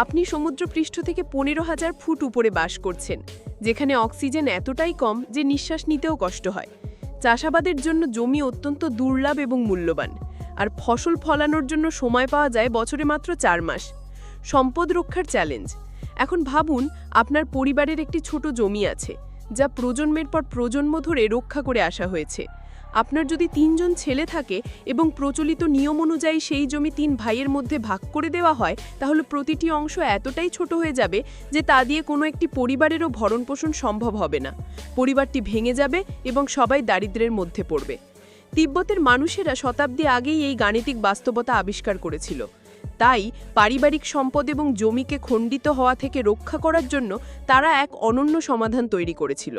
আপনি সমুদ্রপৃষ্ঠ থেকে 15,000 ফুট উপরে বাস করছেন, যেখানে অক্সিজেন এতটাই কম যে নিঃশ্বাস নিতেও কষ্ট হয়। চাষাবাদের জন্য জমি অত্যন্ত দুর্লভ এবং মূল্যবান, আর ফসল ফলানোর জন্য সময় পাওয়া যায় বছরে মাত্র 4 মাস। সম্পদ রক্ষার চ্যালেঞ্জ। এখন ভাবুন, আপনার পরিবারের একটি ছোট জমি আছে, যা প্রজন্মের পর প্রজন্ম ধরে রক্ষা করে আসা হয়েছে। আপনার যদি 3 জন ছেলে থাকে এবং প্রচলিত নিয়ম অনুযায়ী সেই জমি 3 ভাইয়ের মধ্যে ভাগ করে দেওয়া হয়, তাহলে প্রতিটি অংশ এতটাই ছোট হয়ে যাবে যে তা দিয়ে কোনো একটি পরিবারেরও ভরণপোষণ সম্ভব হবে না। পরিবারটি ভেঙে যাবে এবং সবাই দারিদ্র্যের মধ্যে পড়বে। তিব্বতের মানুষেরা শতাব্দী আগেই এই গাণিতিক বাস্তবতা আবিষ্কার করেছিল। তাই পারিবারিক সম্পদ এবং জমিকে খণ্ডিত হওয়া থেকে রক্ষা করার জন্য তারা এক অনন্য সমাধান তৈরি করেছিল।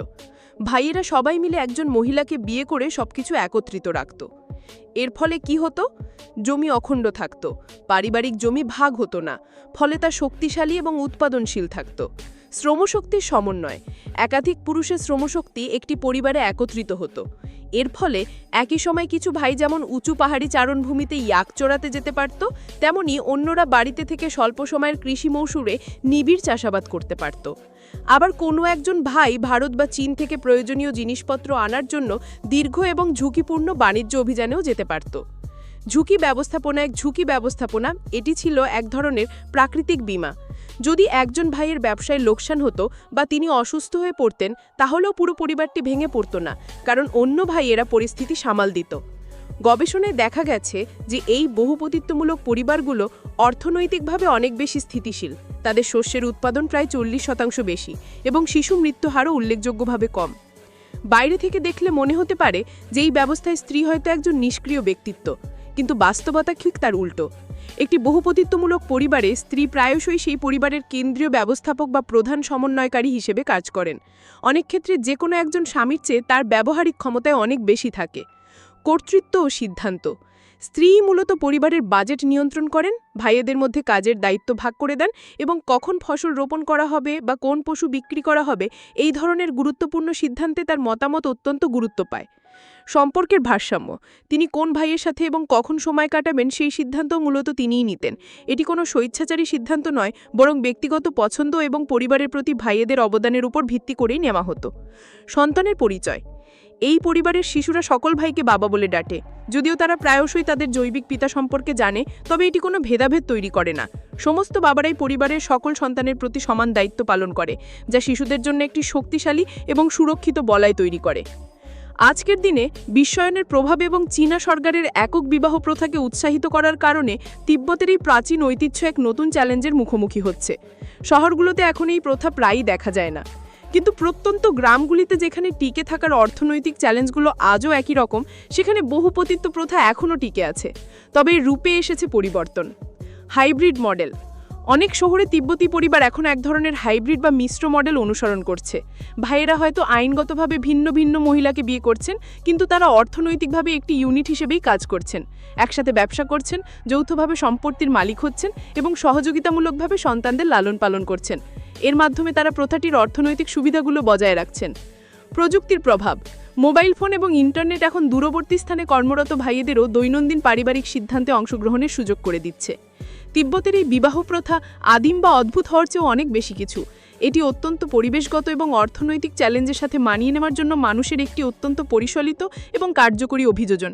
ভাইয়েরা সবাই মিলে একজন মহিলাকে বিয়ে করে সবকিছু একত্রিত রাখত। এর ফলে কি হতো? জমি অখণ্ড থাকত, পারিবারিক জমি ভাগ হতো না, ফলে তা শক্তিশালী এবং উৎপাদনশীল থাকত। শ্রমশক্তির সমন্বয়। একাধিক পুরুষের শ্রমশক্তি একটি পরিবারে একত্রিত হতো। এর ফলে একই সময় কিছু ভাই যেমন উঁচু পাহাড়ি চারণভূমিতে ইয়াক চড়াতে যেতে পারত, তেমনি অন্যরা বাড়িতে থেকে স্বল্প সময়ের কৃষি মৌসুমে নিবিড় চাষাবাদ করতে পারত। আবার কোনো একজন ভাই ভারত বা চীন থেকে প্রয়োজনীয় জিনিসপত্র আনার জন্য দীর্ঘ এবং ঝুঁকিপূর্ণ বাণিজ্য অভিযানেও যেতে পারত। ঝুঁকি ব্যবস্থাপনা এটি ছিল এক ধরনের প্রাকৃতিক বীমা। যদি একজন ভাইয়ের ব্যবসায় লোকসান হতো বা তিনি অসুস্থ হয়ে পড়তেন, তাহলেও পুরো পরিবারটি ভেঙে পড়ত না, কারণ অন্য ভাইয়েরা পরিস্থিতি সামাল দিত। গবেষণায় দেখা গেছে যে এই বহুপতিত্বমূলক পরিবারগুলো অর্থনৈতিকভাবে অনেক বেশি স্থিতিশীল। তাদের শস্যের উৎপাদন প্রায় 40% বেশি এবং শিশু মৃত্যু হারও উল্লেখযোগ্যভাবে কম। বাইরে থেকে দেখলে মনে হতে পারে যে এই ব্যবস্থায় স্ত্রী হয়তো একজন নিষ্ক্রিয় ব্যক্তিত্ব, কিন্তু বাস্তবতা ঠিক তার উল্টো। একটি বহুপতিত্বমূলক পরিবারে স্ত্রী প্রায়শই সেই পরিবারের কেন্দ্রীয় ব্যবস্থাপক বা প্রধান সমন্বয়কারী হিসেবে কাজ করেন। অনেক ক্ষেত্রে যে কোনো একজন স্বামীর চেয়ে তার ব্যবহারিক ক্ষমতায় অনেক বেশি থাকে। কর্তৃত্ব ও সিদ্ধান্ত। স্ত্রী মূলত পরিবারের বাজেট নিয়ন্ত্রণ করেন, ভাইয়েদের মধ্যে কাজের দায়িত্ব ভাগ করে দেন এবং কখন ফসল রোপণ করা হবে বা কোন পশু বিক্রি করা হবে এই ধরনের গুরুত্বপূর্ণ সিদ্ধান্তে তার মতামত অত্যন্ত গুরুত্ব পায়। সম্পর্কের ভারসাম্য। তিনি কোন ভাইয়ের সাথে এবং কখন সময় কাটাবেন সেই সিদ্ধান্ত মূলত তিনিই নিতেন। এটি কোনো স্বেচ্ছাচারী সিদ্ধান্ত নয়, বরং ব্যক্তিগত পছন্দ এবং পরিবারের প্রতি ভাইয়েদের অবদানের উপর ভিত্তি করেই নেওয়া হতো। সন্তানের পরিচয়। এই পরিবারের শিশুরা সকল ভাইকে বাবা বলে ডাকে। যদিও তারা প্রায়শই তাদের জৈবিক পিতা সম্পর্কে জানে, তবে এটি কোনো ভেদাভেদ তৈরি করে না। সমস্ত বাবারাই পরিবারের সকল সন্তানের প্রতি সমান দায়িত্ব পালন করে, যা শিশুদের জন্য একটি শক্তিশালী এবং সুরক্ষিত বলয় তৈরি করে। আজকের দিনে বিশ্বায়নের প্রভাব এবং চীনা সরকারের একক বিবাহ প্রথাকে উৎসাহিত করার কারণে তিব্বতের এই প্রাচীন ঐতিহ্য এক নতুন চ্যালেঞ্জের মুখোমুখি হচ্ছে। শহরগুলোতে এখন এই প্রথা প্রায়ই দেখা যায় না, কিন্তু প্রত্যন্ত গ্রামগুলিতে যেখানে টিকে থাকার অর্থনৈতিক চ্যালেঞ্জগুলো আজও একই রকম, সেখানে বহুপতিত্ব প্রথা এখনও টিকে আছে। তবে এর রূপে এসেছে পরিবর্তন। Hybrid model. অনেক শহরে তিব্বতী পরিবার এখন এক ধরনের হাইব্রিড বা মিশ্র মডেল অনুসরণ করছে। ভাইয়েরা হয়তো আইনগতভাবে ভিন্ন ভিন্ন মহিলাকে বিয়ে করছেন, কিন্তু তারা অর্থনৈতিকভাবে একটি ইউনিট হিসেবেই কাজ করছেন। একসাথে ব্যবসা করছেন, যৌথভাবে সম্পত্তির মালিক হচ্ছেন এবং সহযোগিতামূলকভাবে সন্তানদের লালন পালন করছেন। এর মাধ্যমে তারা প্রথাটির অর্থনৈতিক সুবিধাগুলো বজায় রাখছেন। প্রযুক্তির প্রভাব। মোবাইল ফোন এবং ইন্টারনেট এখন দূরবর্তী স্থানে কর্মরত ভাইয়েদেরও দৈনন্দিন পারিবারিক সিদ্ধান্তে অংশগ্রহণের সুযোগ করে দিচ্ছে। তিব্বতের এই বিবাহ প্রথা আদিম বা অদ্ভুত হওয়ার চেয়েও অনেক বেশি কিছু। এটি অত্যন্ত পরিবেশগত এবং অর্থনৈতিক চ্যালেঞ্জের সাথে মানিয়ে নেওয়ার জন্য মানুষের একটি অত্যন্ত পরিশীলিত এবং কার্যকরী অভিযোজন।